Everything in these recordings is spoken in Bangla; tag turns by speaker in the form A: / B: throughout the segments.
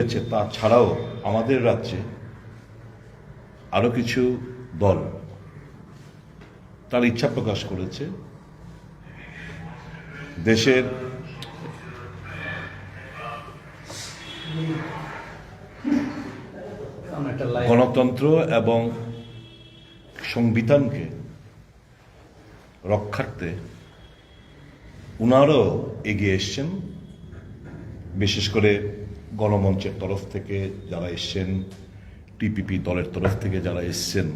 A: তা ছাড়াও আমাদের রাজ্যে আরো কিছু দল তার ইচ্ছা প্রকাশ করেছে দেশের গণতন্ত্র এবং সংবিধানকে রক্ষার্থে উনারও এগিয়ে এসছেন। বিশেষ করে গণমঞ্চের তরফ থেকে যারা এসছেন, টিপিপি দলের তরফ থেকে যারা এসছেন,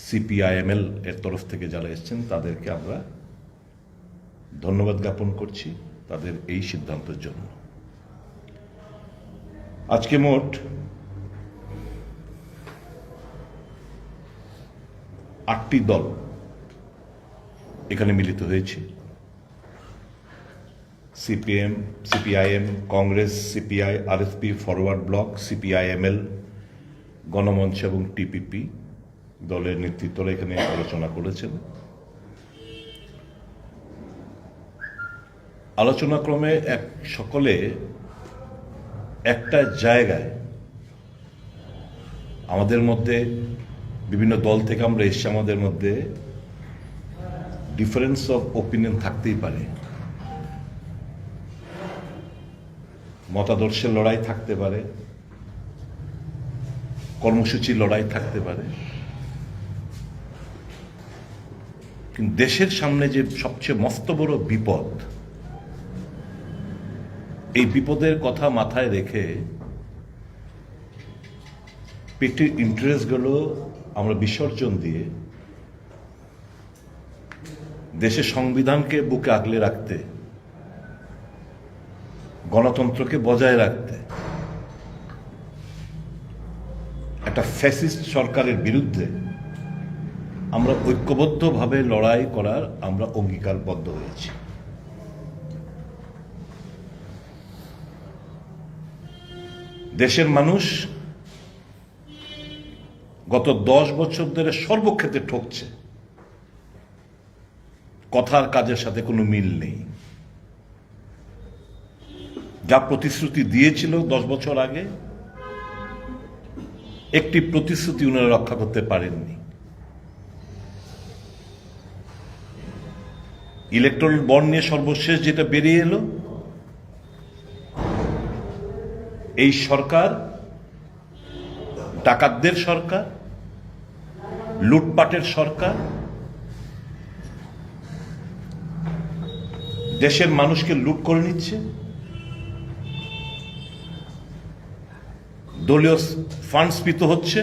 A: সিপিআইএমএল এর তরফ থেকে যারা এসছেন, তাদেরকে আমরা ধন্যবাদ জ্ঞাপন করছি তাদের এই সিদ্ধান্তের জন্য। আজকে মোট 8টি দল এখানে মিলিত হয়েছে। CPM, CPIM, Congress, CPI, RSP, Forward Bloc, CPIML, Ganamancha এবং টিপিপি দলের নেতৃত্বরা এখানে আলোচনা করেছেন। আলোচনাক্রমে সকলে একটা জায়গায় আমাদের মধ্যে বিভিন্ন দল থেকে আমরা এসছি, আমাদের মধ্যে ডিফারেন্স অফ ওপিনিয়ন থাকতেই পারে, মতাদর্শের লড়াই থাকতে পারে, কর্মসূচির লড়াই থাকতে পারে, কিন্তু দেশের সামনে যে সবচেয়ে মস্ত বড় বিপদ, এই বিপদের কথা মাথায় রেখে পেটের ইন্টারেস্টগুলো আমরা বিসর্জন দিয়ে দেশের সংবিধানকে বুকে আগলে রাখতে, গণতন্ত্রকে বজায় রাখতে, একটা ফ্যাসিস্ট সরকারের বিরুদ্ধে আমরা ঐক্যবদ্ধভাবে লড়াই করার আমরা অঙ্গীকারবদ্ধ হয়েছি। দেশের মানুষ গত 10 বছর ধরে সর্বক্ষেত্রে ঠকছে, কথার কাজের সাথে কোনো মিল নেই। যা প্রতিশ্রুতি দিয়েছিল 10 বছর আগে, একটি প্রতিশ্রুতি উনারা রক্ষা করতে পারেননি। ইলেকট্রাল বন্ড নিয়ে সর্বশেষ যেটা বেরিয়ে এলো, এই সরকার ডাকাতদের সরকার, লুটপাটের সরকার, দেশের মানুষকে লুট করে নিচ্ছে, দলীয় ফান্ড স্ফীত হচ্ছে,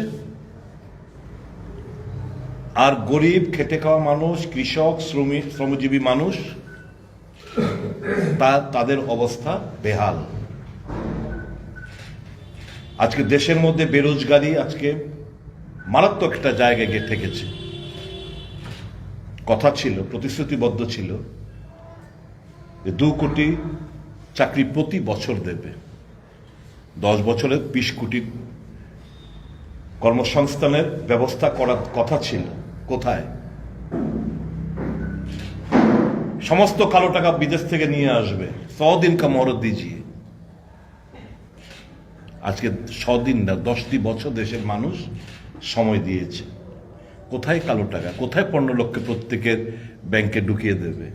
A: আর গরিব খেটে খাওয়া মানুষ, কৃষক, শ্রমিক, শ্রমজীবী মানুষ, তাদের অবস্থা বেহাল। আজকে দেশের মধ্যে বেরোজগারি আজকে মারাত্মক একটা জায়গায় গিয়ে ঠেকেছে। কথা ছিল, প্রতিশ্রুতিবদ্ধ ছিল যে 2 কোটি চাকরি প্রতি বছর দেবে, 10 বছরে 20 কোটি কর্মসংস্থানের ব্যবস্থা করার কথা ছিল। কোথায়? সমস্ত কালো টাকা বিদেশ থেকে নিয়ে আসবে, 100 দিন কা মহরত দিজিয়ে। আজকে 100 দিন না, 10টি বছর দেশের মানুষ সময় দিয়েছে। কোথায় কালো টাকা? কোথায় 15 লক্ষ প্রত্যেকের ব্যাংকে ঢুকিয়ে দেবে?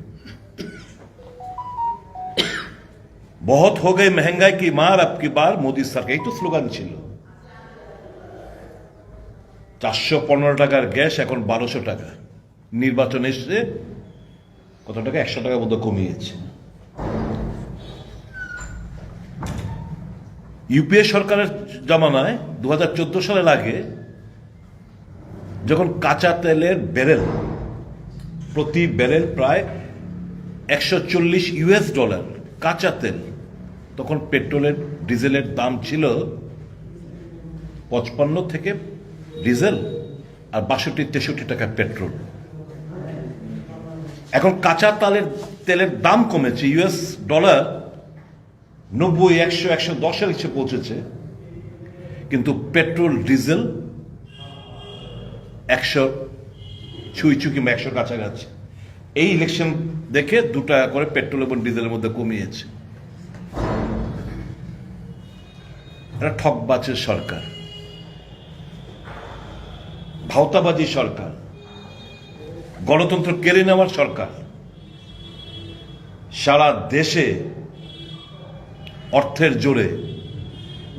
A: বহুত হো গয়ে মহঙ্গাই কি মার আব কি বার মোদী সরকার, এই তো স্লোগান ছিল। 415 টাকার গ্যাস এখন 1200 টাকা। নির্বাচন এসে কত টাকা? 100 টাকা মতো কমিয়েছে। ইউপিএ সরকারের জামানায় 2014 সালের আগে যখন কাঁচা তেলের ব্যারেল, প্রতি ব্যারেল প্রায় $140 কাঁচা তেল, তখন পেট্রোলের ডিজেলের দাম ছিল 55 থেকে ডিজেল আর 62-63 টাকা পেট্রোল। এখন কাঁচা তেলের দাম কমেছে, US ডলার 90, 100, 110-এর কাছে পৌঁছেছে, কিন্তু পেট্রোল ডিজেল 100 ছুঁই কিংবা 100 কাছাকাছি। এই ইলেকশন দেখে 2 টাকা করে পেট্রোল এবং ডিজেলের মধ্যে কমিয়েছে। এটা ঠকবাজের সরকার, ভাওতাবাজি সরকার, গণতন্ত্র কেড়ে নেওয়ার সরকার। সারা দেশে অর্থের জোরে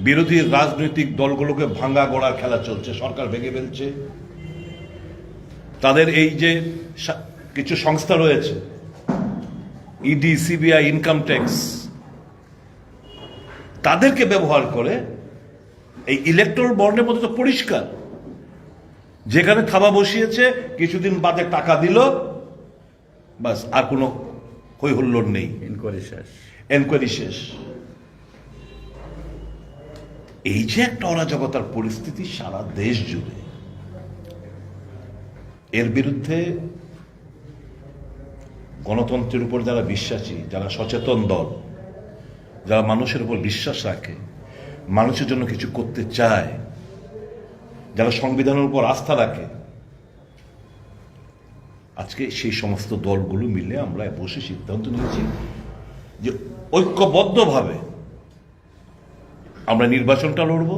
A: বিরোধী রাজনৈতিক দলগুলোকে ভাঙ্গা গড়ার খেলা চলছে। সরকার ভেঙে ফেলছে। তাদের এই যে কিছু সংস্থা রয়েছে, ইডি, সিবিআই, ইনকাম ট্যাক্স, তাদেরকে ব্যবহার করে এই ইলেকট্রাল বন্ডের মধ্যে তো পরিষ্কার, যেখানে থাবা বসিয়েছে, কিছুদিন বাদে টাকা দিল, বাস, আর কোনো হই হুল্লোড় নেই, এনকোয়ারি শেষ। এই যে একটা অরাজকতার পরিস্থিতি সারা দেশ জুড়ে, এর বিরুদ্ধে গণতন্ত্রের উপর যারা বিশ্বাসী, যারা সচেতন দল, যারা মানুষের উপর বিশ্বাস রাখে, মানুষের জন্য কিছু করতে চায়, যারা সংবিধানের উপর আস্থা রাখে, আজকে সেই সমস্ত দলগুলো মিলে আমরা বসে সিদ্ধান্ত নিয়েছি যে ঐক্যবদ্ধভাবে আমরা নির্বাচনটা লড়ব,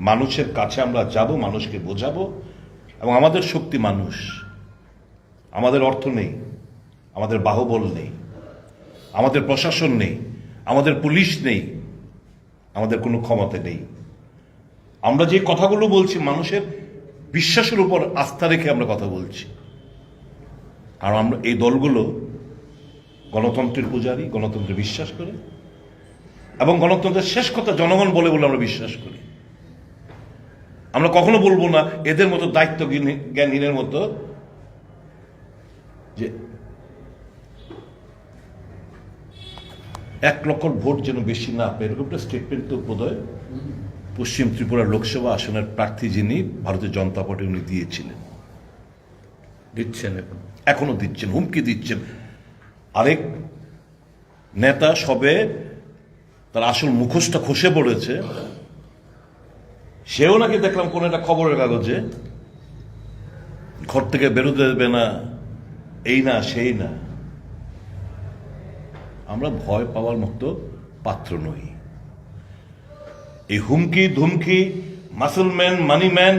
A: মানুষের কাছে আমরা যাব, মানুষকে বোঝাবো। এবং আমাদের শক্তি মানুষ, আমাদের অর্থ নেই, আমাদের বাহুবল নেই, আমাদের প্রশাসন নেই, আমাদের পুলিশ নেই, আমাদের কোনো ক্ষমতা নেই। আমরা যে কথাগুলো বলছি মানুষের বিশ্বাসের উপর আস্থা রেখে আমরা কথা বলছি। আর আমরা এই দলগুলো গণতন্ত্রের পূজারী, গণতন্ত্রে বিশ্বাস করে, এবং গণতন্ত্রের শেষ কথা জনগণ বলে বলে আমরা বিশ্বাস করি। আমরা কখনো বলবো না এদের মতো দায়িত্ব জ্ঞানহীনের মতো যে 1 লক্ষ ভোট যেন বেশি না পায়, এরকম একটা স্টেটমেন্ট তো বোধহয় পশ্চিম ত্রিপুরা লোকসভা আসনের প্রার্থী যিনি ভারতীয় জনতা পার্টি উনি দিয়েছিলেন,
B: দিচ্ছেন,
A: এখনো দিচ্ছেন, হুমকি দিচ্ছেন। আরেক নেতা সবে তার আসল মুখোশটা খসে পড়েছে, সেও নাকি দেখলাম কোন একটা খবরের কাগজে ঘর থেকে বেরোতে দেবে না, এই না সেই না। আমরা ভয় পাওয়ার মতো পাত্র নই। এই হুমকি ধুমকি, মাসলম্যান, মানিম্যান,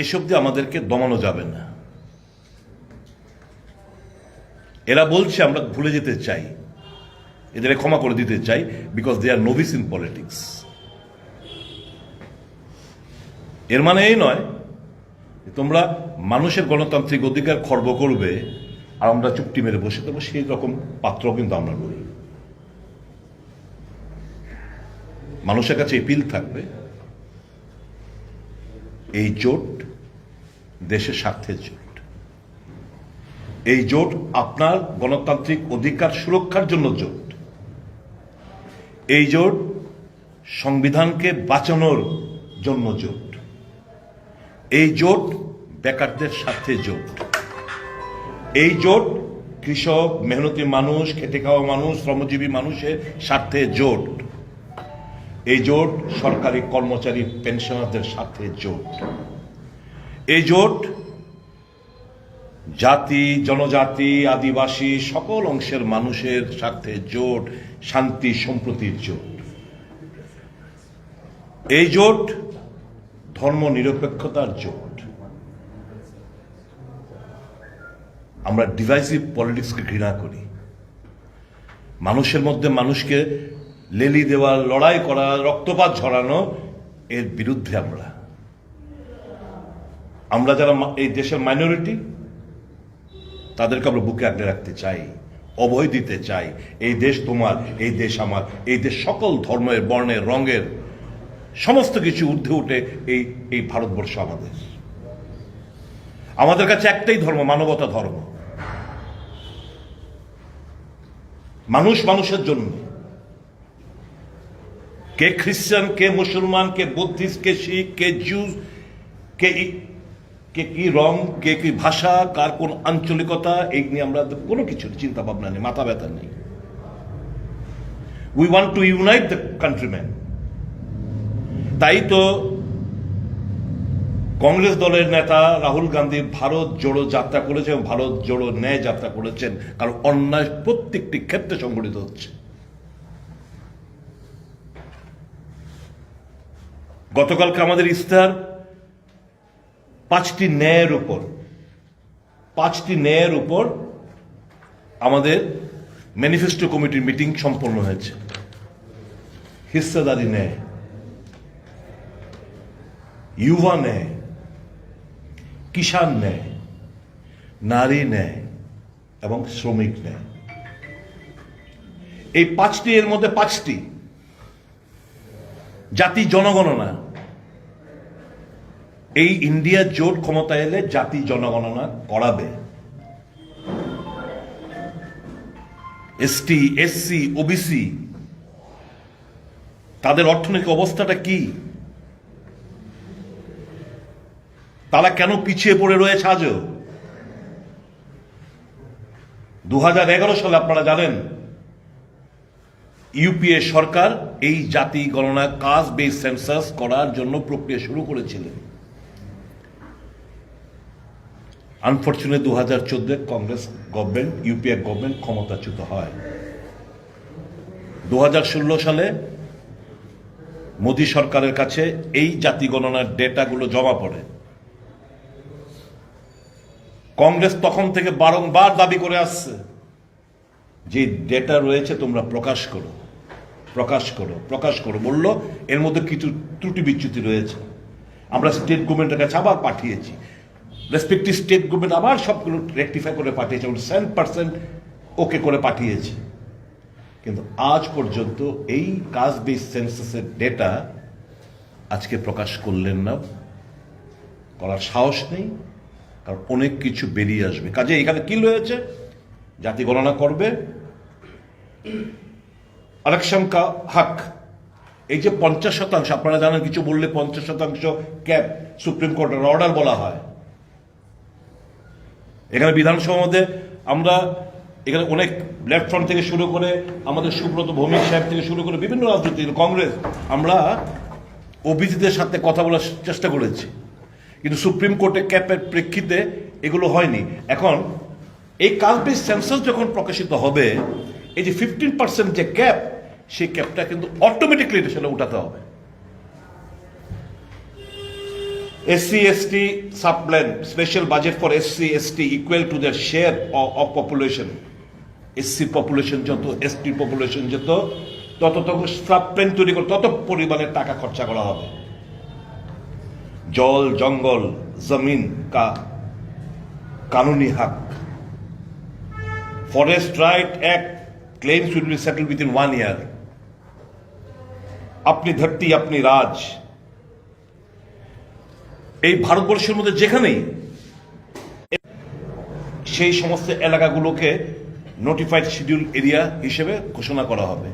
A: এসব দিয়ে আমাদেরকে দমানো যাবে না। এরা বলছে আমরা ভুলে যেতে চাই, এদের ক্ষমা করে দিতে চাই, because they are novice in politics. এর মানে এই নয় তোমরা মানুষের গণতান্ত্রিক অধিকার খর্ব করবে আর আমরা চুপটি মেরে বসে থাকবো, সেই রকম পাত্র কিন্তু আমরা নই। মানুষের কাছে এপিল থাকবে, এই জোট দেশের স্বার্থের জোট, এই জোট আপনার গণতান্ত্রিক অধিকার সুরক্ষার জন্য জোট, এই জোট সংবিধানকে বাঁচানোর জন্য জোট, এই জোট বেকারদের স্বার্থে জোট, এই জোট কৃষক, মেহনতি মানুষ, খেটে খাওয়া মানুষ, শ্রমজীবী মানুষের স্বার্থে জোট, এই জোট সরকারি কর্মচারী পেনশনারদের স্বার্থে জোট, এই জোট জাতি, জনজাতি, আদিবাসী সকল অংশের মানুষের স্বার্থে জোট, শান্তি সম্প্রীতির জোট। এই জোট ধর্ম নিরপেক্ষতার জোট। আমরা ডিভাইসিভ পলিটিক্সকে ঘৃণা করি। মানুষের মধ্যে মানুষকে লেলি দেওয়া, লড়াই করা, রক্তপাত ঝরানো, এর বিরুদ্ধে আমরা যারা এই দেশের মাইনরিটি, তাদেরকে আমরা বুকে আগলে রাখতে চাই, অভয় দিতে চাই। এই দেশ তোমার, এই দেশ আমার, এই দেশ সকল ধর্মের, বর্ণের, রঙের, সমস্ত কিছু ঊর্ধ্বে উঠে এই ভারতবর্ষ আমাদের। আমাদের কাছে একটাই ধর্ম, মানবতা ধর্ম। মানুষ মানুষের জন্য, কে খ্রিস্টান, কে মুসলমান, কে বুদ্ধিস্ট, কে শিখ, কে জিউ, কে কি রং, কে কি ভাষা, কার কোন আঞ্চলিকতা, এই নিয়ে আমরা কোনো কিছু চিন্তা ভাবনা নেই, মাথা ব্যথা নেই। We want to unite the countryman. তাই তো কংগ্রেস দলের নেতা রাহুল গান্ধী ভারত জোড়ো যাত্রা করেছেন এবং ভারত জোড়ো ন্যায় যাত্রা করেছেন, কারণ অন্যায় প্রত্যেকটি ক্ষেত্রে সংগঠিত হচ্ছে। গতকালকে আমাদের ইস্তাহার পাঁচটি ন্যায়ের উপর আমাদের ম্যানিফেস্টো কমিটির মিটিং সম্পন্ন হয়েছে। হিস্সাদারি ন্যায়, युवा ন্যায়, কিষাণ ন্যায়, নারী ন্যায় এবং শ্রমিক ন্যায়। এই পাঁচটি, এর মধ্যে পাঁচটি জাতি জনগণনা। এই ইন্ডিয়া জোট ক্ষমতা এলে জাতি জনগণনা করাবে। এসটি, এসসি, ওবিসি তাদের অর্থনৈতিক অবস্থাটা কি, তারা কেন পিছিয়ে পড়ে রয়েছে আজও? 2011 সালে আপনারা জানেন ইউপিএ সরকার এই জাতি গণনা কাস্ট বেস সেন্সাস করার জন্য প্রক্রিয়া শুরু করেছিলেন। Unfortunate 2014 Congress government, UPA government ক্ষমতাচ্যুত হয়। 2016 সালে মোদী সরকারের কাছে এই জাতি গণনার ডেটাগুলো জমা পড়ে। কংগ্রেস তখন থেকে বারংবার দাবি করে আসছে যে ডেটা রয়েছে তোমরা প্রকাশ করো। বলল এর মধ্যে কিছু ত্রুটি বিচ্যুতি রয়েছে। আমরা স্টেট গভর্নমেন্টের কাছে আবার পাঠিয়েছি, রেসপেক্টিভ স্টেট গভর্নমেন্ট আবার সবগুলো রেকটিফাই করে পাঠিয়েছে, 100% ওকে করে পাঠিয়েছে। কিন্তু আজ পর্যন্ত এই কাস্ট বেস সেন্সাসের ডেটা আজকে প্রকাশ করলেন না, করার সাহস নেই, কারণ অনেক কিছু বেরিয়ে আসবে। কাজে এখানে কি রয়েছে? জাতি গণনা করবে, আরক্ষণ কা হক, এই যে 50%, আপনারা জানেন কিছু বললে 50% ক্যাপ সুপ্রিম কোর্টের অর্ডার বলা হয়। এখানে বিধানসভার মধ্যে আমরা এখানে অনেক লেফট ফ্রন্ট থেকে শুরু করে আমাদের সুব্রত ভৌমিক সাহেব থেকে শুরু করে বিভিন্ন রাজনৈতিক কংগ্রেস, আমরা ওবিসিদের সাথে কথা বলার চেষ্টা করেছি, কিন্তু সুপ্রিম কোর্টে ক্যাপের প্রেক্ষিতে এগুলো হয়নি। এখন এই কাস্ট বেস সেন্সাস যখন প্রকাশিত হবে, এই যে 15% যে ক্যাপ, সেই ক্যাপটা কিন্তু অটোমেটিকলি সেটা উঠাতে হবে। SC ST subplan special budget for SC ST equal to their share of population. SC population যত, ST পপুলেশন যত, তত সাবপ্ল্যান তৈরি করে তত পরিমাণের টাকা খরচা করা হবে। জল, জঙ্গল, জমিন কা কানুনি হক, forest right act claims will be settled within 1 year। আপনি ধরতি আপনি রাজ, এই ভারতবর্ষের মধ্যে যেখানেই সেই সমস্ত এলাকাগুলোকে নোটিফাইড শিডিউল এরিয়া হিসেবে ঘোষণা করা হবে।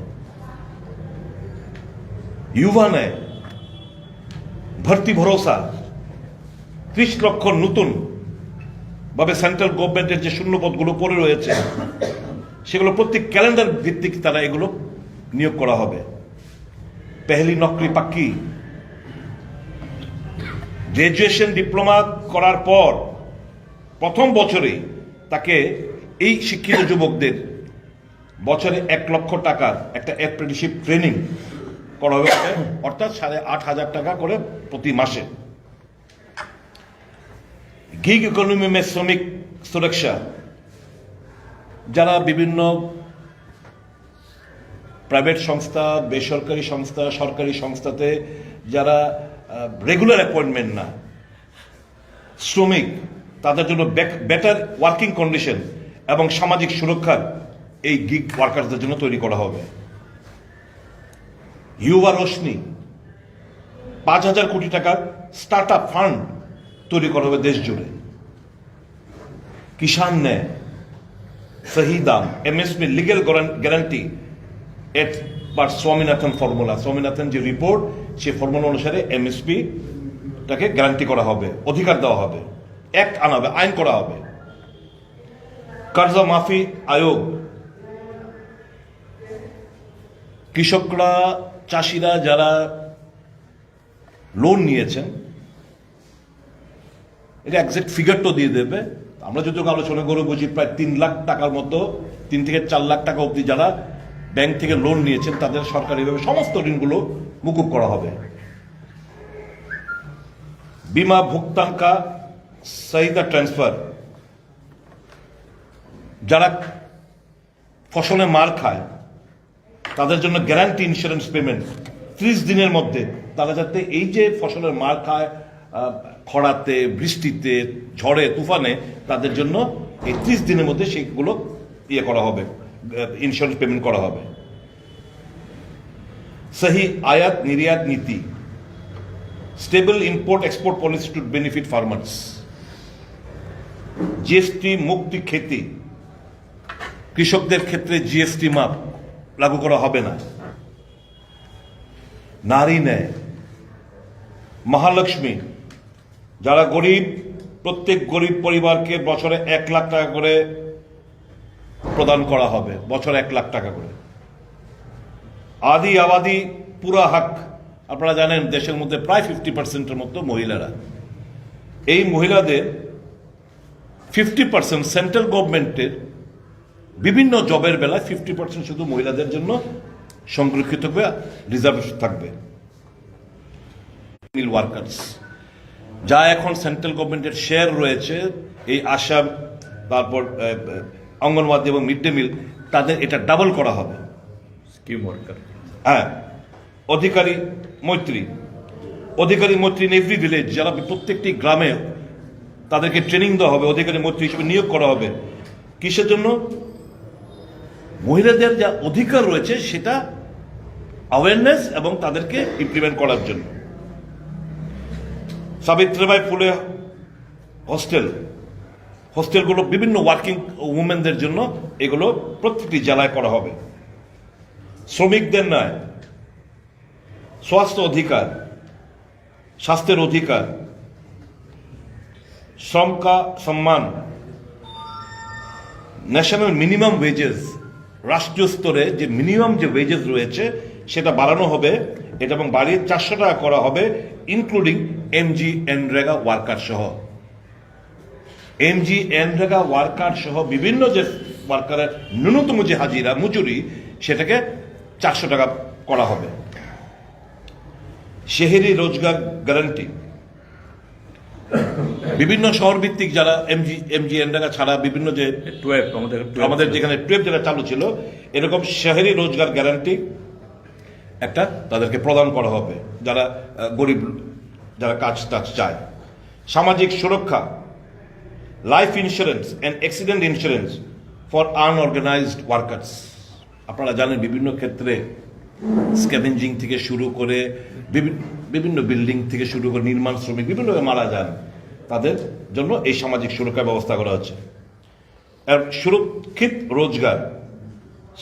A: युवा ন্যায়, ভর্তি ভরসা, 30 লক্ষ নতুন ভাবে সেন্ট্রাল গভর্নমেন্টের যে শূন্যপদগুলো পড়ে রয়েছে সেগুলো প্রত্যেক ক্যালেন্ডার ভিত্তিক তারা এগুলো নিয়োগ করা হবে। পেহলি নকরি পাক্কি, গ্রাজুয়েশন ডিপ্লোমা করার পর প্রথম বছরেই তাকে এই শিক্ষিত যুবকদের বছরে 1 লক্ষ টাকার একটা অ্যাপ্রেন্টিসশিপ ট্রেনিং করা হবে, অর্থাৎ 8,500 টাকা করে প্রতি মাসে। গিগ ইকোনমি মে শ্রমিক সুরক্ষা, যারা বিভিন্ন প্রাইভেট সংস্থা, বেসরকারি সংস্থা, সরকারি সংস্থাতে যারা রেগুলার অ্যাপয়েন্টমেন্ট না, শ্রমিক, তাদের জন্য বেটার ওয়ার্কিং কন্ডিশন এবং সামাজিক সুরক্ষার এই গিগ ওয়ার্কারদের জন্য তৈরি করা হবে। युवा রোশনি, 5,000 কোটি টাকার স্টার্ট আপ ফান্ড তৈরি করা হবে দেশ জুড়ে। কিষাণ ন্যায়, সহি দাম, MSP লিগেল গ্যারান্টি এট পার স্বামীনাথন ফর্মুলা, স্বামীনাথন যে রিপোর্ট, সেই ফর্মুলা অনুসারে MSP টাকে গ্যারান্টি করা হবে, অধিকার দেওয়া হবে, অ্যাক্ট আনা হবে, আইন করা হবে। কর্জা মাফি আয়োগ, কৃষকরা, চাষিরা যারা লোন নিয়েছেন, এটা এক্সাক্ট ফিগারটা দিয়ে দেবে। আমরা যদি আলোচনা করে বুঝি প্রায় 3 লাখ টাকার মতো, 3 থেকে 4 লাখ টাকা অবধি যারা ব্যাংক থেকে লোন নিয়েছেন তাদের সরকারিভাবে সমস্ত ঋণগুলো মুকুব করা হবে। बीमा भुगतान का सही ट्रांसफर, যারা ফসলে মার খায় তাদের জন্য গ্যারান্টি ইন্স্যুরেন্স পেমেন্ট 30 দিনের মধ্যে, তারা যাতে এই যে ফসলের মার খায় খরাতে, বৃষ্টিতে, ঝড়ে, তুফানে, তাদের জন্য এই 30 দিনের মধ্যে সেগুলো ইয়ে করা হবে, ইন্স্যুরেন্স পেমেন্ট করা হবে। সহি আয়াত নির্য়াত নীতি, stable import export policy to benefit farmers, GST মুক্তি খেতি, কৃষকদের ক্ষেত্রে জিএসটি মাপ লাগু করা হবে না। নারী ন্যায়, মহালক্ষ্মী, যারা গরিব প্রত্যেক গরিব পরিবারকে বছরে 1 লাখ টাকা করে প্রদান করা হবে, বছরে 1 লাখ টাকা করে। আদি আবাদি পুরা হক, আপনারা জানেন দেশের মধ্যে প্রায় 50%-এর মতো মহিলারা, এই মহিলাদের 50% সেন্ট্রাল গভর্নমেন্টের বিভিন্ন জবের বেলায় 50% শুধু মহিলাদের জন্য সংরক্ষিত হবে, রিজার্ভেশন থাকবে। মিল ওয়ার্কার্স, যা এখন সেন্ট্রাল গভর্নমেন্টের শেয়ার রয়েছে এই আসাম, তারপর অঙ্গনওয়াড়ি এবং মিড ডে মিল, তাদের এটা ডাবল করা হবে।
B: স্কিম ওয়ার্কার,
A: হ্যাঁ, অধিকারী মৈত্রী, অধিকারী মৈত্রী ইন এভরি ভিলেজ, যারা প্রত্যেকটি গ্রামে তাদেরকে ট্রেনিং দেওয়া হবে, অধিকারী মৈত্রী হিসেবে নিয়োগ করা হবে। কিসের জন্য? মহিলাদের যা অধিকার রয়েছে সেটা অ্যাওয়ারনেস এবং তাদেরকে ইমপ্লিমেন্ট করার জন্য। সাবিত্রীবাই ফুলে হোস্টেলগুলো বিভিন্ন ওয়ার্কিং উমেনদের জন্য, এগুলো প্রত্যেকটি জেলায় করা হবে। শ্রমিকদের ন্যায়, স্বাস্থ্য অধিকার, স্বাস্থ্যের অধিকার, শ্রম কা সম্মান, ন্যাশনাল মিনিমাম ওয়েজেস, রাষ্ট্রীয় স্তরে যে মিনিমাম যে ওয়েজেস রয়েছে সেটা বাড়ানো হবে, এটা এবং বাড়িয়ে 400 টাকা করা হবে, ইনক্লুডিং এমজি এনরেগা ওয়ার্কার সহ। এমজি এনরেগা ওয়ার্কার সহ বিভিন্ন যে ওয়ার্কারের ন্যূনতম যে হাজিরা মজুরি, সেটাকে 400 টাকা করা হবে। শহরি রোজগার গ্যারান্টি, বিভিন্ন শহর ভিত্তিক যারা এমজি এনরেগা ছাড়া বিভিন্ন যে আমাদের যেখানে টুয়েব যেটা চালু ছিল, এরকম শহরি রোজগার গ্যারান্টি একটা তাদেরকে প্রদান করা হবে, যারা গরিব, যারা কাজ চায়। সামাজিক সুরক্ষা, life insurance and accident insurance for unorganised workers. আপনারা জানেন বিভিন্ন ক্ষেত্রে স্ক্যাভেঞ্জিং থেকে শুরু করে বিভিন্ন বিল্ডিং থেকে শুরু করে নির্মাণ শ্রমিক বিভিন্নভাবে মারা যান, তাদের জন্য এই সামাজিক সুরক্ষা ব্যবস্থা করা হচ্ছে। আর সুরক্ষিত রোজগার,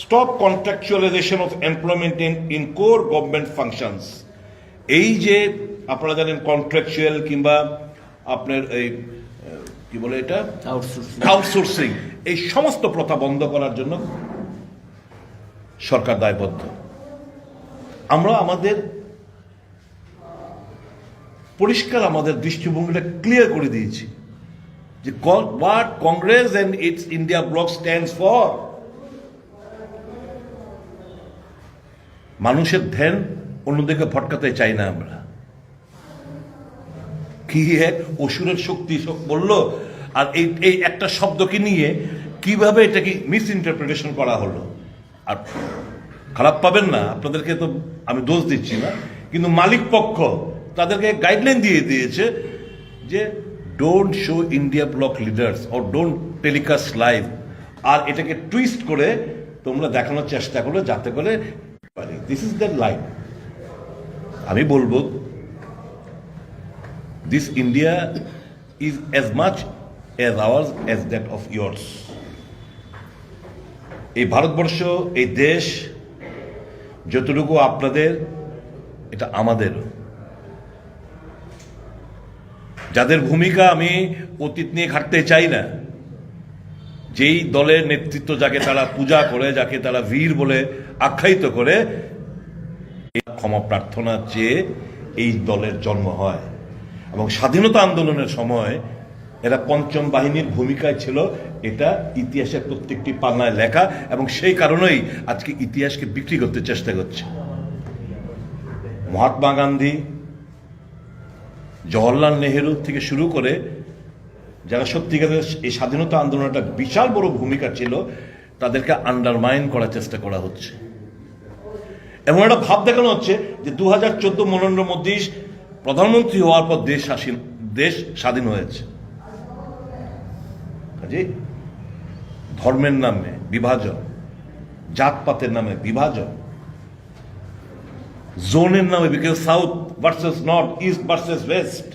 A: stop contractualization of employment in core government functions. এই যে আপনারা জানেন কন্ট্রাকচুয়াল কিংবা আপনার এই কি বলে এটা আউটসোর্সিং, এই সমস্ত প্রথা বন্ধ করার জন্য সরকার দায়বদ্ধ। আমরা আমাদের পরিষ্কার আমাদের দৃষ্টিভঙ্গিটা ক্লিয়ার করে দিয়েছি যে what Congress and its India bloc stands for. মানুষের ধ্যান অন্যদিকে ভটকাতে চাই না আমরা। কি এক অসুরের শক্তি বললো, আর এই একটা শব্দকে নিয়ে কিভাবে এটাকে মিস ইন্টারপ্রিটেশন করা হলো। আর খারাপ পাবেন না, আপনাদেরকে তো আমি দোষ দিচ্ছি না, কিন্তু মালিক পক্ষ তাদেরকে গাইডলাইন দিয়ে দিয়েছে যে don't show India bloc leaders or don't telecast live, আর এটাকে টুইস্ট করে তোমরা দেখানোর চেষ্টা করো যাতে করে দিস ইজ দ্য লাইন। আমি বলবো this India is as much as hours as that of years. এই ভারতবর্ষ, এই দেশ যতটুকু আপনাদের, এটা আমাদের। যাদের ভূমিকা আমি অতীত নিয়ে খাটতে চাই না, যেই দলের নেতৃত্ব যাকে তারা পূজা করে, যাকে তারা বীর বলে আখ্যায়িত করে, ক্ষমা প্রার্থনা চেয়ে এই দলের জন্ম হয়। এবং স্বাধীনতা আন্দোলনের সময় এরা পঞ্চম বাহিনীর ভূমিকায় ছিল, এটা ইতিহাসের প্রত্যেকটি পান্নায় লেখা, এবং সেই কারণেই আজকে ইতিহাসকে বিক্রি করতে চেষ্টা করছে। মহাত্মা গান্ধী জওহরলাল নেহেরু থেকে শুরু করে যারা সত্যিকারের এই স্বাধীনতা আন্দোলনে একটা বিশাল বড় ভূমিকা ছিল, তাদেরকে আন্ডারমাইন করার চেষ্টা করা হচ্ছে। এমন একটা ভাব দেখানো হচ্ছে যে 2014 নরেন্দ্র মোদী প্রধানমন্ত্রী হওয়ার পর দেশ স্বাধীন হয়েছে। কাজে ধর্মের নামে বিভাজন, জাতপাতের নামে বিভাজন, জোনের নামে, because south versus north, east versus West,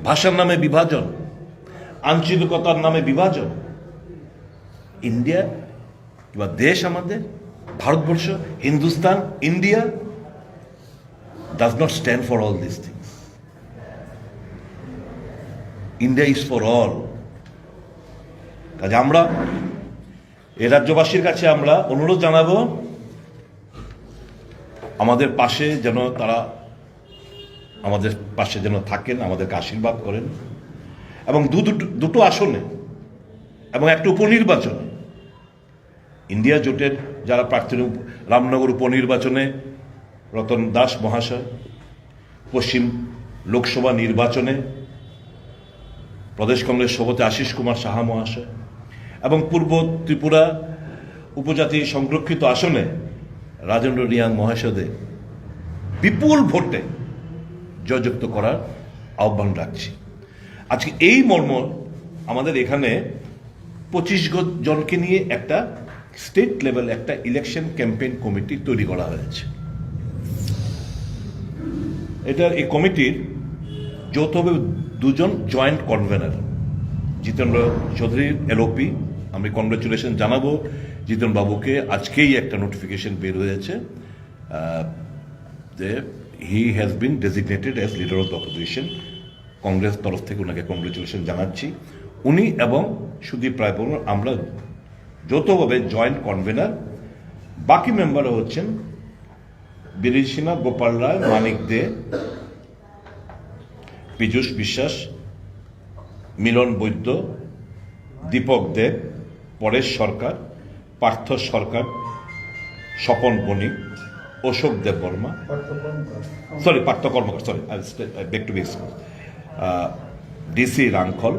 A: ভাষার নামে বিভাজন, আঞ্চলিকতার নামে বিভাজন। ইন্ডিয়া কিংবা দেশ আমাদের Bharatvarsha, Hindustan, India does not stand for all these things. India is for all. কাজে আমরা এই রাজ্যবাসীর কাছে আমরা অনুরোধ জানাবো, আমাদের পাশে যেন তারা আমাদের পাশে যেন থাকেন, আমাদেরকে আশীর্বাদ করেন, এবং দুটো আসনে এবং একটা উপনির্বাচনে ইন্ডিয়া জোটের যারা প্রার্থী, রামনগর উপনির্বাচনে রতন দাস মহাশয়, পশ্চিম লোকসভা নির্বাচনে প্রদেশ কংগ্রেস সভাপতি আশিস কুমার সাহা মহাশয়, এবং পূর্ব ত্রিপুরা উপজাতি সংরক্ষিত আসনে রাজেন্দ্র রিয়াং মহাশয়দের বিপুল ভোটে জয়যুক্ত করার আহ্বান রাখছি। আজকে এই মর্ম আমাদের এখানে 25 জনকে নিয়ে একটা স্টেট লেভেল একটা ইলেকশন ক্যাম্পেইন কমিটি তৈরি করা হয়েছে। এই কমিটির যৌথভাবে 2 জন জয়েন্ট কনভেনার, জিতেন্দ্র চৌধুরীর এলওপি, আমি কংগ্রেচুলেশন জানাবো জিতেন বাবুকে। আজকেই একটা নোটিফিকেশন বের হয়েছে যে he has been designated as leader of the opposition. Congress তরফ থেকে ওনাকে কংগ্রেচুলেশন জানাচ্ছি। উনি এবং সুদীপ রায়বর্মন আমরা যৌথভাবে জয়েন্ট কনভেনার। বাকি মেম্বাররা হচ্ছেন বীরেন সিনহা, গোপাল রায়, মানিক De, Piyush Biswas, Milan Baidya, Dipak Deb, Paresh Sarkar, Partha Sarkar, Swapan Banik, Ashok Debbarma, Partha Karmakar, back to DC Rangkhal,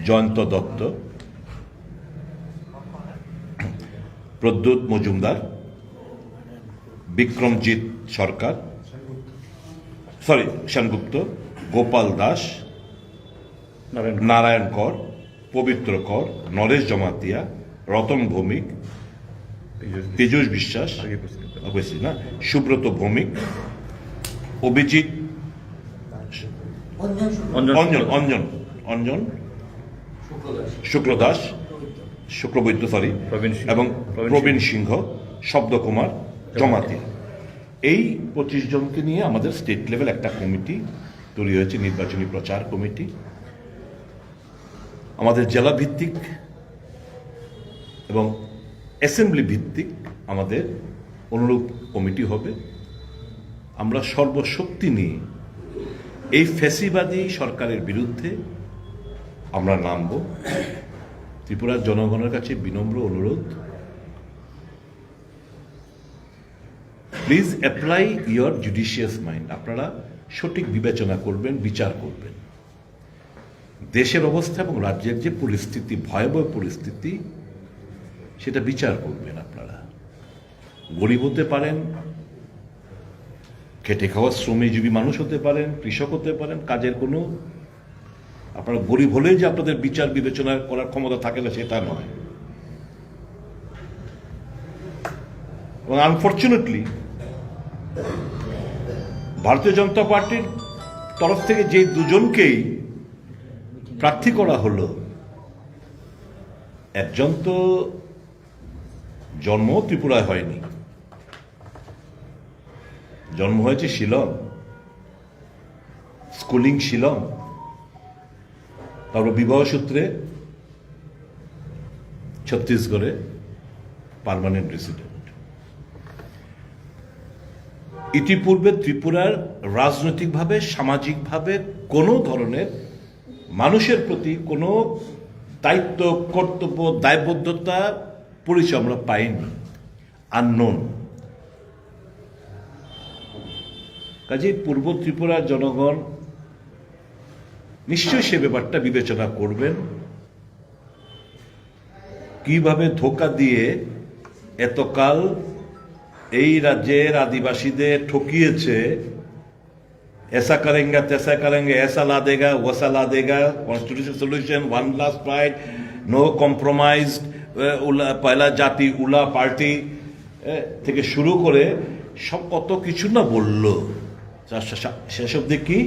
A: Jayanta Datta, Pradyut Majumdar, Bikramjit Sarkar, Sengupta, Gopal Das, Narayan Kar, Pabitra কর, নরেশ জমাতিয়া, রতন ভৌমিক, পীযূষ বিশ্বাস, সুব্রত ভৌমিক, অভিজিৎ, অঞ্জন শুক্লদাস, শুক্লবৈদ্য, এবং প্রবীণ সিংহ, শব্দকুমার জমাতিয়া। এই 25 জনকে নিয়ে আমাদের স্টেট লেভেল একটা কমিটি তৈরি হয়েছে, নির্বাচনী প্রচার কমিটি। আমাদের জেলা ভিত্তিক এবং অ্যাসেম্বলি ভিত্তিক আমাদের অনুরূপ কমিটি হবে। আমরা সর্বশক্তি নিয়ে এই ফ্যাসিবাদী সরকারের বিরুদ্ধে আমরা নামব। ত্রিপুরার জনগণের কাছে বিনম্র অনুরোধ, please apply your judicious mind. আপনারা সঠিক বিবেচনা করবেন, বিচার করবেন। দেশের অবস্থা এবং রাজ্যের যে পরিস্থিতি, ভয়াবহ পরিস্থিতি, সেটা বিচার করবেন। আপনারা গরিব হতে পারেন, খেটে খাওয়া শ্রমজীবী মানুষ হতে পারেন, কৃষক হতে পারেন, কাজের কোনো, আপনারা গরিব হলেই যে আপনাদের বিচার বিবেচনা করার ক্ষমতা থাকে না সেটা নয়। এবং আনফর্চুনেটলি ভারতীয় জনতা পার্টির তরফ থেকে যে 2 জনকেই প্রার্থী করা হলো, একজন তো জন্ম ত্রিপুরায় হয়নি, জন্ম হয়েছে শিলং, স্কুলিং শিলং, তারপর বিবাহ সূত্রে ছত্তিশগড়ে পার্মানেন্ট রেসিডেন্ট। ইতিপূর্বে ত্রিপুরার রাজনৈতিকভাবে, সামাজিকভাবে কোনো ধরনের মানুষের প্রতি কোনো দায়িত্ব, কর্তব্য, দায়বদ্ধতা পরিচয় আমরা পাইনি, আননোন। কাজেই পূর্ব ত্রিপুরার জনগণ নিশ্চয়ই সে ব্যাপারটা বিবেচনা করবেন, কিভাবে ধোঁকা দিয়ে এতকাল এই রাজ্যের আদিবাসীদের ঠকিয়েছে। ऐसा करेंगे तैसा करेंगे, ऐसा ला देगा वैसा ला देगा, constitution solution, one last fight, no compromise, পয়লা জাতি উলা পার্টি থেকে শুরু করে সব কত কিছু না বলল। শেষ অব্দি কি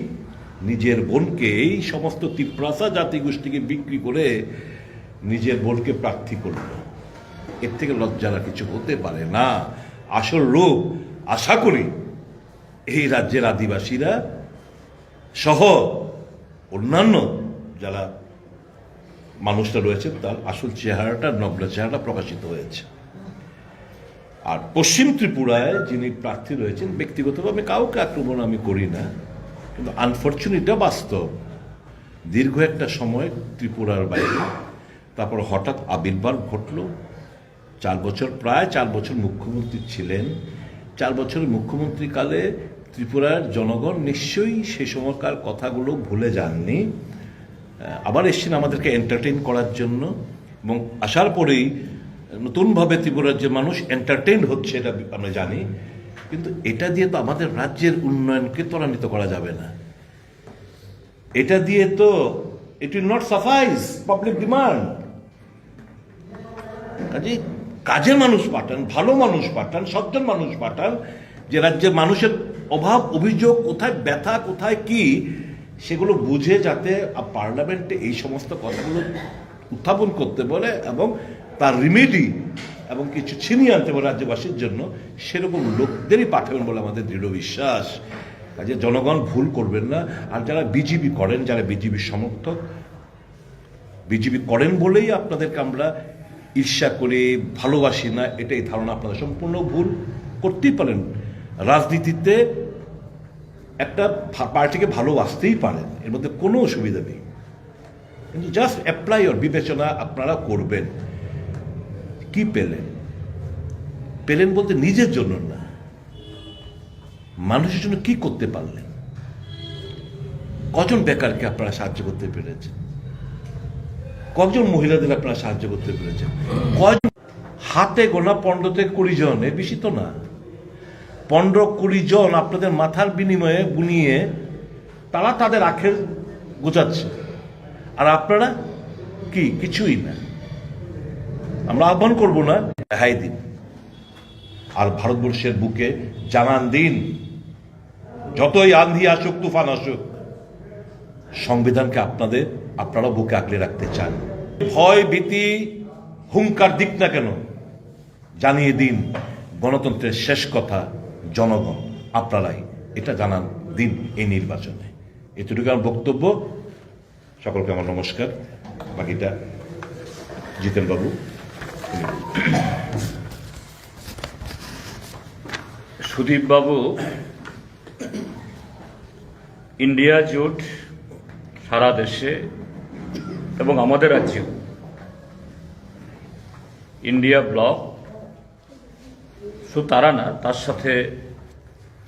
A: নিজের বোনকে এই সমস্ত তিপ্রাসা জাতিগোষ্ঠীকে বিক্রি করে নিজের বোনকে প্রার্থী করল। এর থেকে লজ্জার কিছু হতে পারে না। আসল রূপ আশা করি এই রাজ্যের আদিবাসীরা সহ অন্যান্য যারা মানুষরা রয়েছে তার আসল চেহারাটা, নগ্ন চেহারাটা প্রকাশিত হয়েছে। আর পশ্চিম ত্রিপুরায় যিনি প্রার্থী রয়েছেন, ব্যক্তিগতভাবে কাউকে আক্রমণ আমি করি না, কিন্তু আনফর্চুনেটটা বাস্তব। দীর্ঘ একটা সময় ত্রিপুরার বাইরে, তারপর হঠাৎ আবির্ভাব ঘটল। 4 বছর, প্রায় 4 বছর মুখ্যমন্ত্রী ছিলেন। 4 বছরের মুখ্যমন্ত্রীকালে ত্রিপুরার জনগণ নিশ্চয়ই সে সময়কার কথাগুলো ভুলে যাননি। আবার এসছেন আমাদেরকে এন্টারটেইন করার জন্য, এবং আসার পরেই নতুনভাবে ত্রিপুরার যে মানুষ এন্টারটেইন হচ্ছে এটা আমরা জানি। কিন্তু এটা দিয়ে তো আমাদের রাজ্যের উন্নয়নকে ত্বরান্বিত করা যাবে না। এটা দিয়ে তো it will not সাফাইস public demand. কাজেই কাজের মানুষ পাঠান, ভালো মানুষ পাঠান, সজ্জন মানুষ পাঠান, যে রাজ্যের মানুষের অভাব অভিযোগ কোথায়, ব্যথা কোথায় কি, সেগুলো বুঝে যাতে পার্লামেন্টে এই সমস্ত কথাগুলো উত্থাপন করতে বলে এবং তার রিমেডি এবং কিছু ছিনিয়ে আনতে পারে রাজ্যবাসীর জন্য, সেরকম লোকদেরই পাঠাবেন বলে আমাদের দৃঢ় বিশ্বাস। কাজে জনগণ ভুল করবেন না। আর যারা বিজেপি করেন, যারা বিজেপির সমর্থক, বিজেপি করেন বলেই আপনাদেরকে আমরা ঈর্ষা করি, ভালোবাসি না, এটাই ধারণা আপনাদের সম্পূর্ণ ভুল। করতেই পারেন, রাজনীতিতে একটা পার্টিকে ভালোবাসতেই পারেন, এর মধ্যে কোনো অসুবিধা নেই, কিন্তু জাস্ট অ্যাপ্লাই ওর বিবেচনা আপনারা করবেন। কি পেলেন বলতে নিজের জন্য না, মানুষের জন্য কি করতে পারলেন? কজন বেকারকে আপনারা সাহায্য করতে পেরেছেন? কজন মহিলাদের আপনারা সাহায্য করতে পেরেছেন? কজন? হাতে গোনা 15 থেকে 20 জন, এর বেশি তো না। 15-20 জন আপনাদের মাথার বিনিময়ে বুনিয়ে তারা তাদের আখের গোছাচ্ছে, আর আপনারা কিছুই না। আমরা আহ্বান করব না, রেহাই দিন, আর ভারতবর্ষের বুকে জানান দিন, যতই আন্ধি আসুক, তুফান আসুক, সংবিধানকে আপনারা বুকে আঁকড়ে রাখতে চান। ভয় ভীতি হুঙ্কার দিক না কেন, জানিয়ে দিন গণতন্ত্রের শেষ কথা জনগণ, আপনারাই এটা জানান দিন এই নির্বাচনে। এতটুকু আমার বক্তব্য। সকলকে আমার নমস্কার। বাকিটা জিতেন বাবু।
B: সুদীপ বাবু, ইন্ডিয়া জোট সারা দেশে এবং আমাদের রাজ্যেও ইন্ডিয়া ব্লক, শুধু তারা না, তার সাথে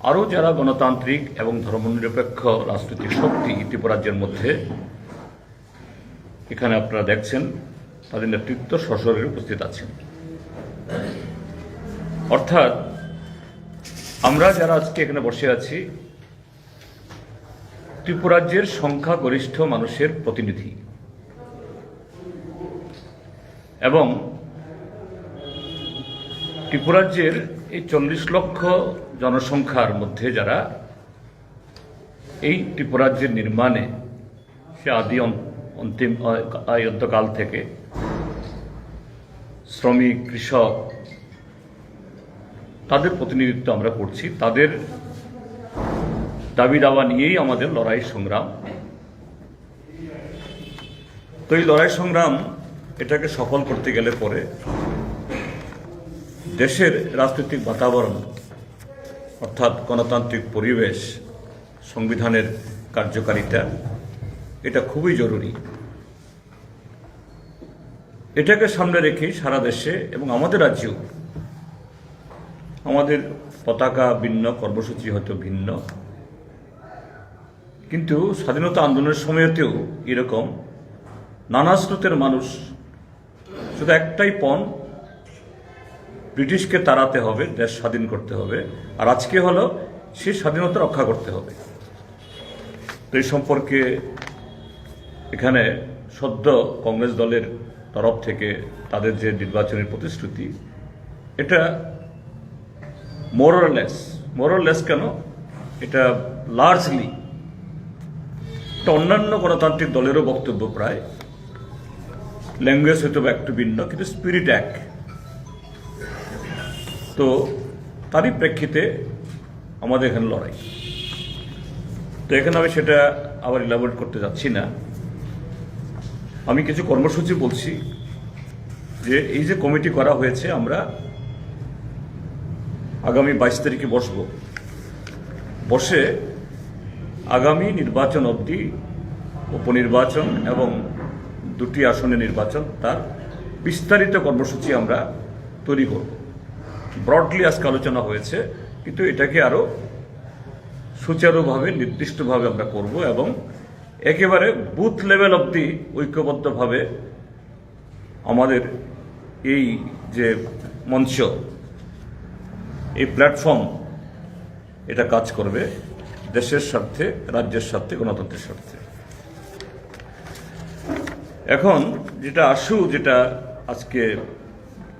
B: আরও যারা গণতান্ত্রিক এবং ধর্মনিরপেক্ষ রাজনৈতিক শক্তি ত্রিপুরাজ্যের মধ্যে এখানে আপনারা দেখছেন, তাদের নেতৃত্ব সশরীরে উপস্থিত আছেন। অর্থাৎ আমরা যারা আজকে এখানে বসে আছি, ত্রিপুরাজ্যের সংখ্যাগরিষ্ঠ মানুষের প্রতিনিধি, এবং ত্রিপুরাজ্যের এই 40 লক্ষ জনসংখ্যার মধ্যে যারা এই ত্রিপুরাজ্যের নির্মাণে সে অন্তিম অন্তকাল থেকে শ্রমিক, কৃষক, তাদের প্রতিনিধিত্ব আমরা করছি। তাদের দাবি দাওয়া নিয়েই আমাদের লড়াই সংগ্রাম। তো এই লড়াই সংগ্রাম এটাকে সফল করতে গেলে পরে দেশের রাজনৈতিক বাতাবরণ, অর্থাৎ গণতান্ত্রিক পরিবেশ, সংবিধানের কার্যকারিতা, এটা খুবই জরুরি। এটাকে সামনে রেখেই সারা দেশে এবং আমাদের রাজ্যেও আমাদের পতাকা ভিন্ন, কর্মসূচি হয়তো ভিন্ন, কিন্তু স্বাধীনতা আন্দোলনের সময়তেও এরকম নানা স্রোতের মানুষ শুধু একটাই পণ, ব্রিটিশকে তাড়াতে হবে, দেশ স্বাধীন করতে হবে, আর আজকে হলো সেই স্বাধীনতা রক্ষা করতে হবে। তো এই সম্পর্কে এখানে সদ্য কংগ্রেস দলের তরফ থেকে তাদের যে নির্বাচনের প্রতিশ্রুতি, এটা মোরলেস কেন, এটা লার্জলি এটা অন্যান্য গণতান্ত্রিক দলেরও বক্তব্য, প্রায় ল্যাঙ্গুয়েজ হয়তো একটু ভিন্ন, কিন্তু স্পিরিট এক। তো তারই প্রেক্ষিতে আমাদের এখানে লড়াই। তো এখানে আমি সেটা আবার ইলাবোরেট করতে যাচ্ছি না। আমি কিছু কর্মসূচি বলছি যে এই যে কমিটি করা হয়েছে, আমরা আগামী 22 তারিখে বসে আগামী নির্বাচন অবধি উপনির্বাচন এবং 2টি আসনে নির্বাচন, তার বিস্তারিত কর্মসূচি আমরা তৈরি করব। ব্রডলি আজকে আলোচনা হয়েছে, কিন্তু এটাকে আরো সুচারুভাবে নির্দিষ্টভাবে আমরা করব এবং একেবারে বুথ লেভেল অবধি ঐক্যবদ্ধভাবে আমাদের এই যে মঞ্চ, এই প্ল্যাটফর্ম, এটা কাজ করবে দেশের স্বার্থে, রাজ্যের স্বার্থে, গণতন্ত্রের স্বার্থে। এখন যেটা যেটা আজকে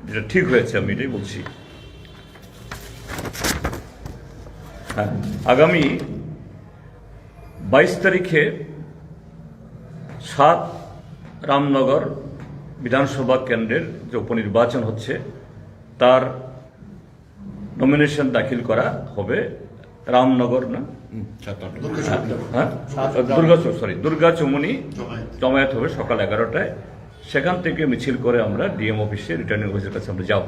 B: যেটা ঠিক হয়েছে, আমি এটাই বলছি। হ্যাঁ, আগামী 22 তারিখে 7 রামনগর বিধানসভা কেন্দ্রের যে উপনির্বাচন হচ্ছে, তার নমিনেশন দাখিল করা হবে রামনগর, না হ্যাঁ, দুর্গা চৌমুনি জমায়েত হবে সকাল 11টায়। সেখান থেকে মিছিল করে আমরা ডিএম অফিসে, রিটার্নিং অফিসের কাছে আমরা যাব।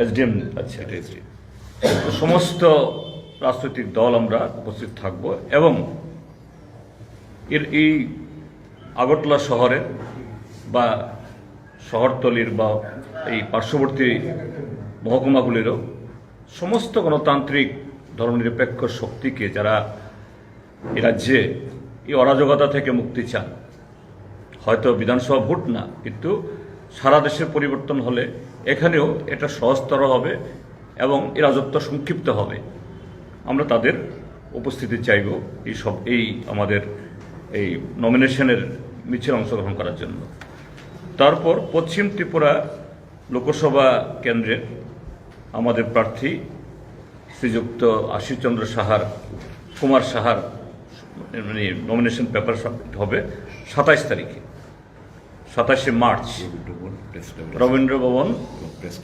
B: এসডিএম, আচ্ছা, এটা এসডিএম। সমস্ত রাজনৈতিক দল আমরা উপস্থিত থাকব এবং এই আগরতলা শহরের বা শহরতলির বা এই পার্শ্ববর্তী মহকুমাগুলিরও সমস্ত গণতান্ত্রিক ধর্মনিরপেক্ষ শক্তিকে, যারা এই রাজ্যে এই অরাজকতা থেকে মুক্তি চান, হয়তো বিধানসভা ভোট না, কিন্তু সারা দেশের পরিবর্তন হলে এখানেও এটা সহজতর হবে এবং এই রাজত্ব সংক্ষিপ্ত হবে, আমরা তাদের উপস্থিতি চাইব এই আমাদের এই নমিনেশনের মিছিল অংশগ্রহণ করার জন্য। তারপর পশ্চিম ত্রিপুরা লোকসভা কেন্দ্রের আমাদের প্রার্থী শ্রীযুক্ত আশিস চন্দ্র কুমার সাহার মানে নমিনেশন পেপার হবে 27 তারিখে, 27শে মার্চ, রবীন্দ্র ভবন প্রেস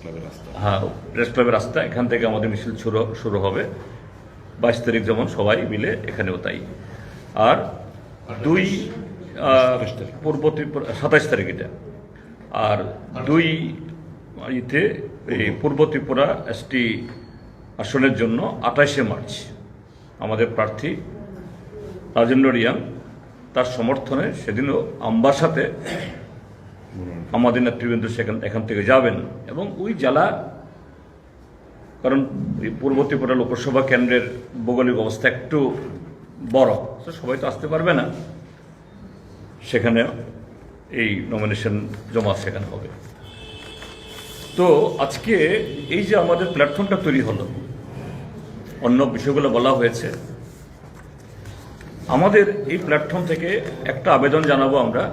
B: ক্লাবের রাস্তা, এখান থেকে আমাদের মিছিল শুরু হবে। 22 তারিখ যেমন সবাই মিলে, এখানেও তাই। আর 27 তারিখ এটা, আর 2 এই পূর্ব ত্রিপুরা এসটি আসনের জন্য 28শে মার্চ আমাদের প্রার্থী রাজেন্দ্র রিয়াং, তার সমর্থনে সেদিনও আমবাসাতে আমাদের নেতৃবৃন্দ এখান থেকে যাবেন। এবং ওই জেলা, কারণ পূর্ব ত্রিপুরা লোকসভা কেন্দ্রের ভৌগোলিক অবস্থা একটু বড়, সবাই তো আসতে পারবে না, সেখানে এই নমিনেশন জমা সেখানে হবে। তো আজকে এই যে আমাদের প্ল্যাটফর্মটা তৈরি হলো, অন্য বিষয়গুলো বলা হয়েছে, আমাদের এই প্ল্যাটফর্ম থেকে একটা আবেদন জানাবো আমরা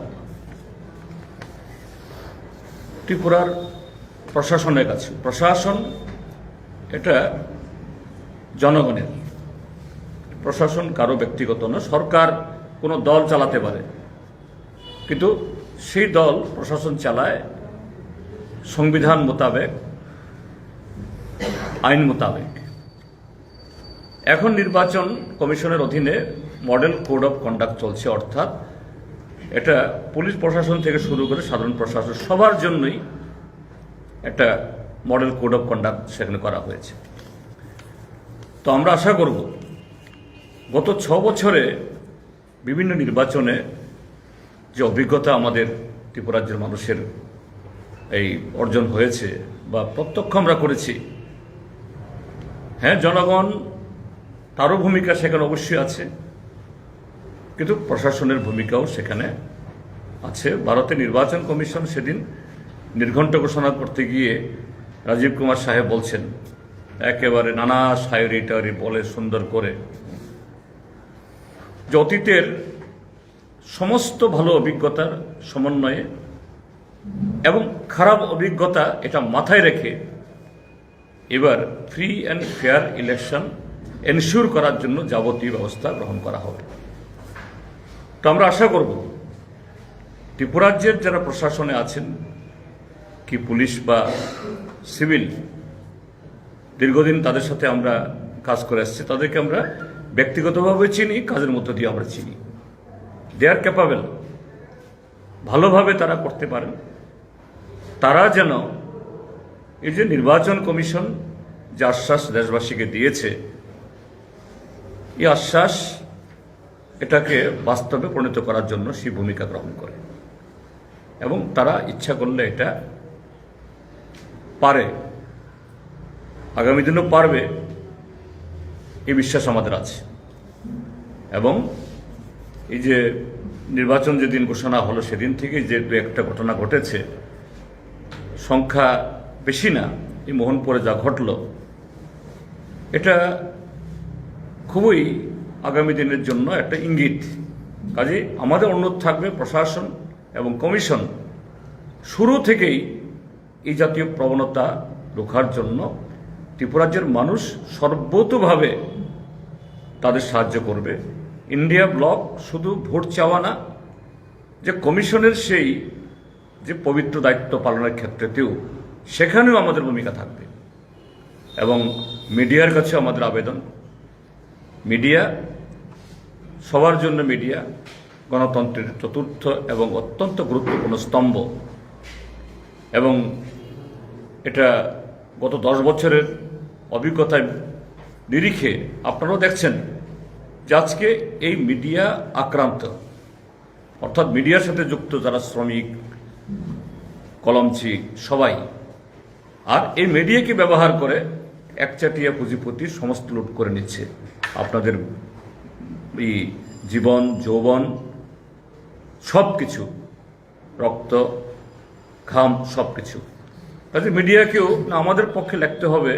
B: ত্রিপুরার প্রশাসনের কাছে। প্রশাসন এটা জনগণের, প্রশাসন কারো ব্যক্তিগত না। সরকার কোনো দল চালাতে পারে, কিন্তু সেই দল প্রশাসন চালায় সংবিধান মোতাবেক, আইন মোতাবেক। এখন নির্বাচন কমিশনের অধীনে মডেল কোড অফ কন্ডাক্ট চলছে, অর্থাৎ এটা পুলিশ প্রশাসন থেকে শুরু করে সাধারণ প্রশাসন সবার জন্যই একটা মডেল কোড অফ কন্ডাক্ট সেখানে করা হয়েছে। তো আমরা আশা করব গত 6 বছরে বিভিন্ন নির্বাচনে যে অভিজ্ঞতা আমাদের ত্রিপুরা রাজ্যের মানুষের এই অর্জন হয়েছে বা প্রত্যক্ষ আমরা করেছি, হ্যাঁ, জনগণ তারও ভূমিকা সেখানে অবশ্যই আছে, কিন্তু প্রশাসনের ভূমিকাও সেখানে আছে। ভারতের নির্বাচন কমিশন সেদিন নির্ঘণ্ট ঘোষণা করতে গিয়ে রাজীব কুমার সাহেব বলছেন, একেবারে নানা শায়রি টায়রি বলে সুন্দর করে, যে অতীতের সমস্ত ভালো অভিজ্ঞতার সমন্বয়ে এবং খারাপ অভিজ্ঞতা এটা মাথায় রেখে এবার free and fair election ensure করার জন্য যাবতীয় ব্যবস্থা গ্রহণ করা হবে। তো আমরা আশা করব ত্রিপুরাজ্যের যারা প্রশাসনে আছেন, কি পুলিশ বা সিভিল, দীর্ঘদিন তাদের সাথে আমরা কাজ করে আসছি, তাদেরকে আমরা ব্যক্তিগতভাবে চিনি, কাজের মধ্য দিয়ে আমরা চিনি। দে আর ক্যাপাবেল, ভালোভাবে তারা করতে পারেন। তারা যেন এই যে নির্বাচন কমিশন যে আশ্বাস দেশবাসীকে দিয়েছে, এই আশ্বাস এটাকে বাস্তবে পরিণত করার জন্য সেই ভূমিকা গ্রহণ করে, এবং তারা ইচ্ছা করলে এটা পারে, আগামী দিনও পারবে, এই বিশ্বাস আমাদের আছে। এবং এই যে নির্বাচন যেদিন ঘোষণা হলো সেদিন থেকে যে দু একটা ঘটনা ঘটেছে, সংখ্যা বেশি না, এই মোহনপুরে যা ঘটল, এটা খুবই আগামী দিনের জন্য একটা ইঙ্গিত। কাজে আমাদের অনুরোধ থাকবে প্রশাসন এবং কমিশন শুরু থেকেই এই জাতীয় প্রবণতা রোখার জন্য ত্রিপুরাজ্যের মানুষ সর্বতোভাবে তাদের সাহায্য করবে। ইন্ডিয়া ব্লক শুধু ভোট চাওয়া না, যে কমিশনের সেই যে পবিত্র দায়িত্ব পালনের ক্ষেত্রেতেও সেখানেও আমাদের ভূমিকা থাকবে। এবং মিডিয়ার কাছে আমাদের আবেদন, মিডিয়া সবার জন্য, মিডিয়া গণতন্ত্রের চতুর্থ এবং অত্যন্ত গুরুত্বপূর্ণ স্তম্ভ। এবং এটা গত 10 বছরের অভিজ্ঞতায় নিরিখে আপনারাও দেখছেন যে আজকে এই মিডিয়া আক্রান্ত, অর্থাৎ মিডিয়ার সাথে যুক্ত যারা শ্রমিক, কলমচি সবাই, আর এই মিডিয়াকে ব্যবহার করে একচাটিয়া পুঁজিপতি সমস্ত লুট করে নিচ্ছে আপনাদের এই জীবন, যৌবন, সব কিছু, রক্ত, ঘাম, সব কিছু। কাজে মিডিয়াকেও না আমাদের পক্ষে লিখতে হবে,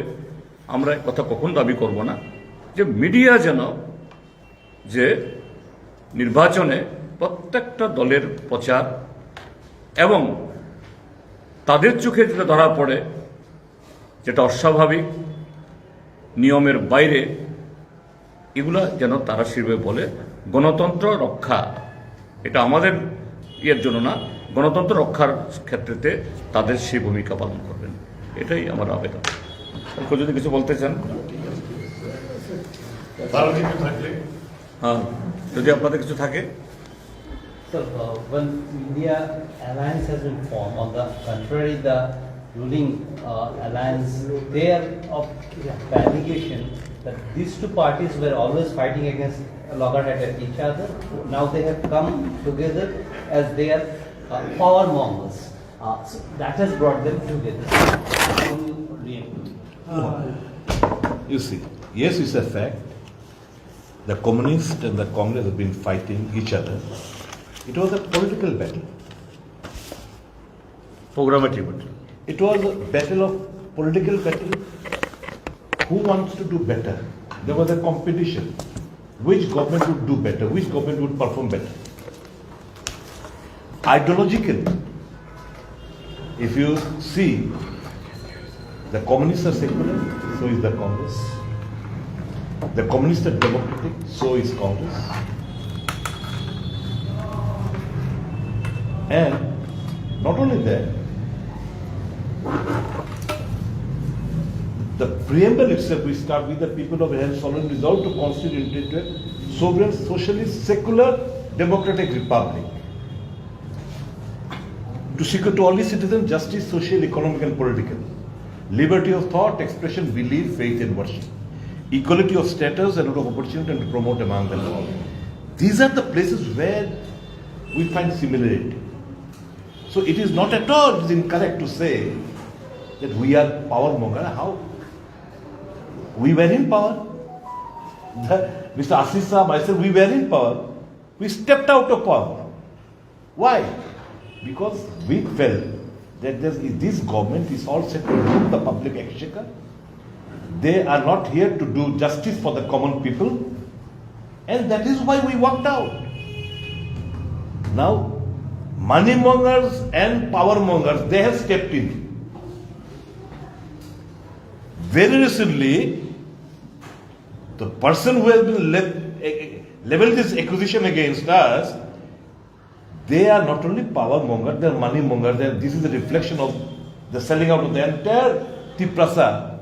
B: আমরা কথা কখন দাবি করব না, যে মিডিয়া যেন যে নির্বাচনে প্রত্যেকটা দলের প্রচার এবং তাদের চোখে যেটা ধরা পড়ে যেটা অস্বাভাবিক, নিয়মের বাইরে, এগুলা যেন তারা সেভাবে বলে। গণতন্ত্র রক্ষা এটা আমাদের ইয়ের জন্য না, গণতন্ত্র রক্ষার ক্ষেত্রেতে তাদের সেই ভূমিকা পালন করবেন, এটাই আমার আবেদন। কেউ যদি কিছু বলতে চান, হ্যাঁ, যদি আপনাদের কিছু থাকে।
C: So, when India alliance has been formed, on the contrary, the ruling alliance, they are of the allegation that these two parties were always fighting against loggerhead at each other. Now they have come together as they are power mongers. So that has brought them together. How do you react to it?
A: You see, yes, it's a fact. The communists and the Congress have been fighting each other. It was a political battle.
B: Programmatic.
A: It was a battle of political battle. Who wants to do better? There was a competition. Which government would do better? Which government would perform better? Ideologically, if you see, the communists are secular, so is the Congress. The communists are democratic, so is Congress. And not only that, the preamble itself, we start with the people of have solemn resolve to constitute into a sovereign, socialist, secular, democratic republic. To secure to all its citizens justice, social, economic and political. Liberty of thought, expression, belief, faith and worship. Equality of status and of opportunity and to promote among them all. These are the places where we find similarity. So it is not at all incorrect to say that we are power monger. How? We were in power. Mr. Asif Saab, I said, we were in power. We stepped out of power. Why? Because we felt that this government is all set to rule the public exchequer. They are not here to do justice for the common people. And that is why we walked out. Now, money mongers and power mongers, they have stepped in. Very recently, the person who has been leveled this accusation against us, they are not only power mongers, they are money mongers. This is a reflection of the selling out of the entire Tiprasa